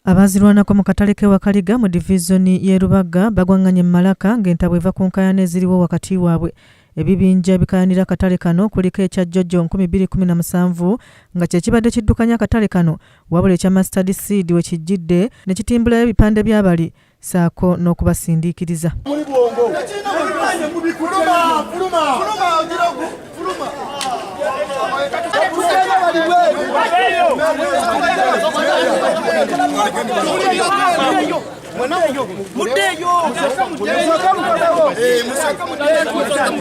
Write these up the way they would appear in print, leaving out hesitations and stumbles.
Abazirwanako mu katale ke Wakaliga mu divizoni y'e Rubaga bagwanganye Malaka ng'entabwe eva ku nkaayana eziriwo wakati waabwe. Ebibinja bikayanira akatale kano kuliko ekya Jojo 2017 nga kye kibadde kiddukanya akatale kano wabula ekya Mustard Seed we kijjidde ne kitimbula ebipande by'abali saako n'okubasindiikiriza.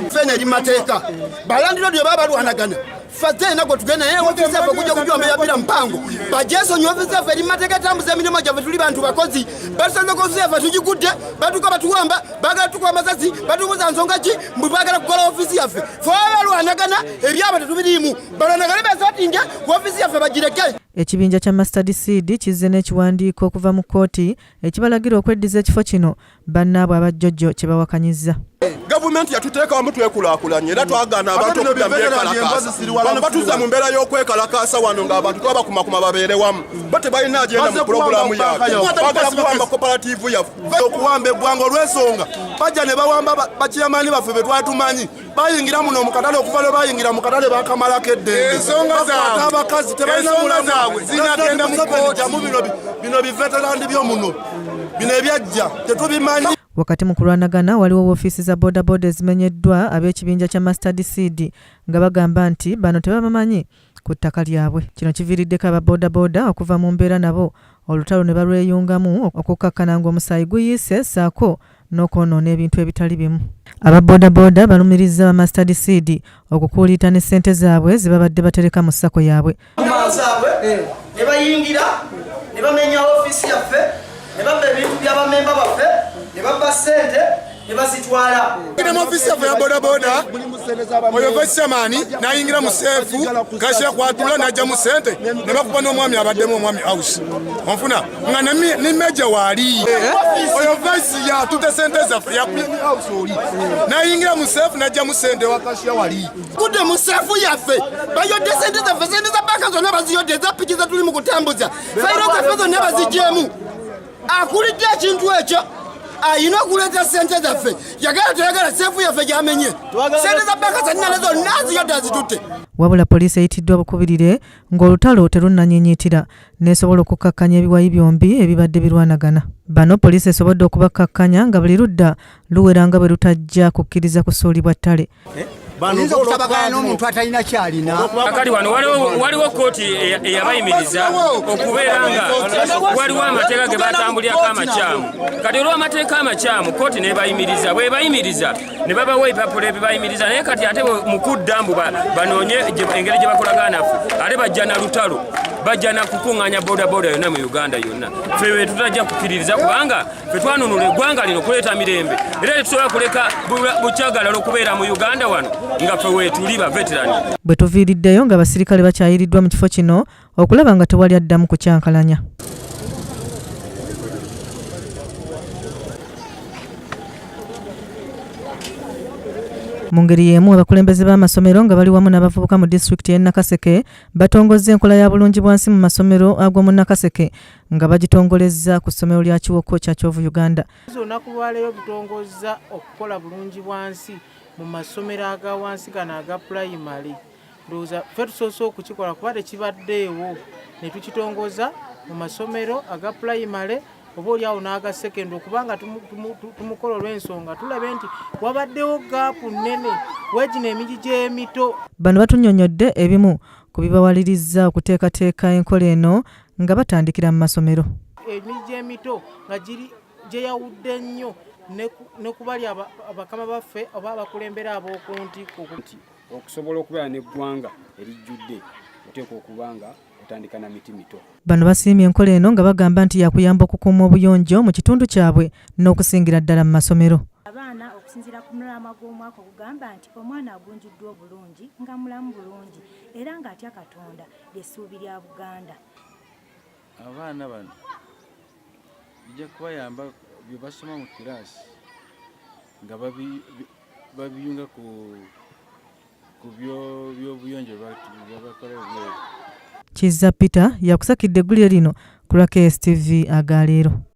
Fene limateka balandiro lyo babalwanagana fatena go tugenda naye ofisi afa kujja kujomba yabira mpango bajeso nyofisi afa limateka tambuza emirimo gyaffe tuli bantu bakozi basanze ko sefa tujigudde batuka batuwamba bagala tukwa masasi batumuza nsonga ki mbagala kukola ofisi yaffe fo abalwanagana ebyaba tetubirimu balwanagana besatinga ofisi yaffe bagireke. Ekibinja kya Mustard Seed kizze n'ekiwandiiko okuva mu kkooti ekibalagira okweddiza ekifo kino bannaabwe abajjojjo kye bawakanyizza. Gavumenti yatuteeka wamu twekulaakulanye era twagaana abantu okuddamu beekalakaasa. Bano batuuza mu mbeera y'okwekalakaasa wano ng'abantu twabakumakuma babeere wamu. Bo tebalina agenda mu pulogulaamu yaabwe. Bagala kuwamba kooperative yaffe. Okuwamba eggwanga olw'ensonga bajja ne bawamba bakiyamaani baffe be twatumanyi. Bayingira muno mu katale okuva lwe bayingira mu katale bakamalako eddembe. Ensonga zaabwe abakazi tebalina mulamu zinagenda mu kkooti. Bino biveterandi by'omuno bino ebyajja tetubimanyi. Wakati mu kulwanagana waliwo ofiisi za Bodaboda ezimenyeddwa ab'ekibinja kya Mustard Seed nga bagamba nti bano tebabamanyi ku ttaka lyabwe. Kino kiviiriddeko aba Bodaboda okuva mu mbeera nabo olutalo ne balweyungamu okukkakkana ng'omusaayi guyiise saako n'okwonoona ebintu ebitali bimu. Aba Bodaboda balumiriza ba Mustard Seed okukuuliita ne ssente zaabwe ze babadde batereka mu ssako yaabwe. Ne bayingira ne bamenya ofiisi yaffe ne babba ebintu by'abamemba baffe ne babba ssente ne bazitwala. Ine mu ofisi yaffe ya Bodaboda oyo Veshamani n'ayingira mu seefu kashe kwatula n'ajja mu ssente ne bakuba n'omwami abaddemu omwami house onfuna nga ne meja waali oyo Vesi yatute ssente zaffe ya house oli n'ayingira mu seefu n'ajja mu ssente wakashiya wali kudde mu seefu yaffe bayodde ssente zaffe ssente za banka zonna baziyodde eza piki ze tuli mu kutambuza fayiro zaffe zonna bazigyemu. Akulidde ekintu ekyo ayina okuleeta ssente zaffe yagala toyagala seefu yaffe gyamenye ssente za banka zannala zonna aziyodde azitutte. Wabula poliisi eyitiddwa bukubirire ng'olutalo terunnanyiinyiitira n'esobola okukkakkanya ebiwayi byombi ebibadde birwanagana. Bano poliisi esobodde okubakkakkanya nga buli ludda luwera nga bwe lutajja kukkiriza kusuulibwa ttale. Oyinza okutabagana n'omuntu atalina kyalina. Akati wano waliwo kkooti eyabayimiriza okubeera nga waliwo amateeka ge batambulyako amakyamu. Kati olw'amateeka amakyamu kkooti nebayimiriza bwebayimiriza ne babawa ebipapula ebibayimiriza naye kati ate mu kudda mbu banoonye engeri gye bakolagana naffe ate bajja na lutalo bajja na kukuŋŋaanya bodaboda yonna mu Uganda yonna. Ffe tutajja kukkiririza kubanga ffe twanunula eggwanga lino kuleeta mirembe era tetusobola kuleka bukyagalala okubeera mu Uganda wano nga ffe weetuli ba veterani. Bwe tuviiriddeyo ng'abasirikale bakyayiriddwa mu kifo kino okulaba nga tewali addamu kukyankalanya. Mu ngeri y'emu abakulembeze b'amasomero nga bali wamu n'abavubuka mu disitulikiti y'e Nakaseke batongozza enkola ya bulungibwansi mu masomero ag'omu Nakaseke nga bagitongolezza ku ssomero lya Kiwoko kya Kyovu Uganda. Olunaku lwaleero tutongozza okukola bulungibwansi mu masomero aga wansi gano aga pulayimale. Ndowooza ffe tusoose okukikola kuba tekibaddeewo ne tukitongoza mu masomero aga pulayimale oba oliawo n'aga sekendi okubanga tumukola olw'ensonga tulabe nti wabaddewo gaapu nnene wegino emigi gy'emito. Bano batunnyonnyodde ebimu ku bibawalirizza okuteekateeka enkola eno nga batandikira mu masomero. Emigi gy'emito nga gyeyawudde nnyo ne kubali abakama baffe oba abakulembera ab'okuntiko. Okusobola okubeera n'eggwanga erijjudde oteekwa okubanga otandika na miti mito. Bano basiimye enkola eno nga bagamba nti yakuyamba okukuuma obuyonjo mu kitundu kyabwe n'okusingira ddala mu masomero. Abaana okusinziira ku mulama gw'omwaka okugamba nti omwana agunjuddwa obulungi nga mulamu bulungi era ng'atya Katonda ly'essuubi lya Buganda. Abaana bano bijja kubayamba bye basoma mu kiraasi nga babiyunga ku by'obuyonjo babakola Kizza Peter yakusakidde eggulire lino ku lwa KSTV agaleero.